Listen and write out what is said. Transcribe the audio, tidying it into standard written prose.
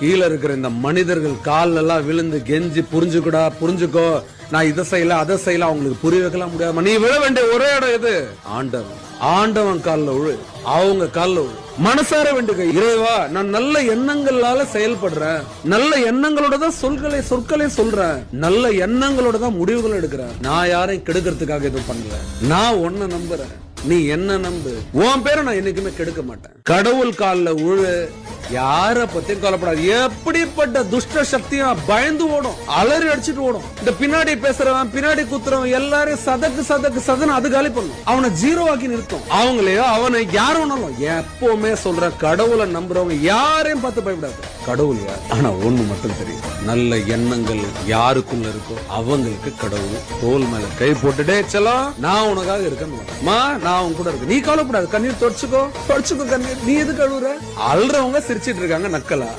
கீழே இருக்கிற இந்த மனிதர்கள் கால் எல்லாம் விழுந்து கெஞ்சி புரிஞ்சுக்கோ, நான் இதை செய்யல அதை செய்யல அவங்களுக்கு புரிய வைக்கலாம் முடியாது. நீ விழ வேண்டிய ஒரே இடம் எது? ஆண்டவன் கால்ல விழு, அவங்க கால்ல விழு. மனசார வேண்டுக, இறைவா நான் நல்ல எண்ணங்களால செயல்படுறேன், நல்ல எண்ணங்களோட தான் சொற்களை சொல்றேன், நல்ல எண்ணங்களோட தான் முடிவுகள் எடுக்கிறேன். நான் யாரையும் கெடுக்கிறதுக்காக எதுவும் பண்ணல. நான் உன்னை நம்புறேன், நீ என்ன நம்பு. உன் பேரை நான் என்னைக்குமே கெடுக்க மாட்டேன். கடவுள் கால்ல உழு, யார பத்தியும் கவலைப்படாது. எப்படிப்பட்ட துஷ்ட சக்தியும் பயந்து ஓடும், அலறி அடிச்சுட்டு ஓடும். இந்த பின்னாடி பேசுறவன் பின்னாடி குத்துறவன் எல்லாரையும் சதக்கு அது காலி பண்ணும், அவனை ஜீரோ ஆக்கி நிறுத்தும். அவங்களையோ அவனை யாரும் எப்பவுமே சொல்ற, கடவுளை நம்புறவங்க யாரையும் பார்த்து பயப்படாது. கடவுள் யார்? ஆனா ஒண்ணு மட்டும் தெரியும், நல்ல எண்ணங்கள் யாருக்குள்ள இருக்கோ அவங்களுக்கு கடவுள் தோல் மேல கை போட்டுட்டே செல்லம், நான் உனக்காக இருக்கேன், நான் உன் கூட இருக்கு, நீ கவலைப்படாது, கண்ணீர் தொடச்சுக்கோ கண்ணீர், நீ எது கழுவுற? அல்றவங்க சிரிச்சிட்டு இருக்காங்க நக்கலா.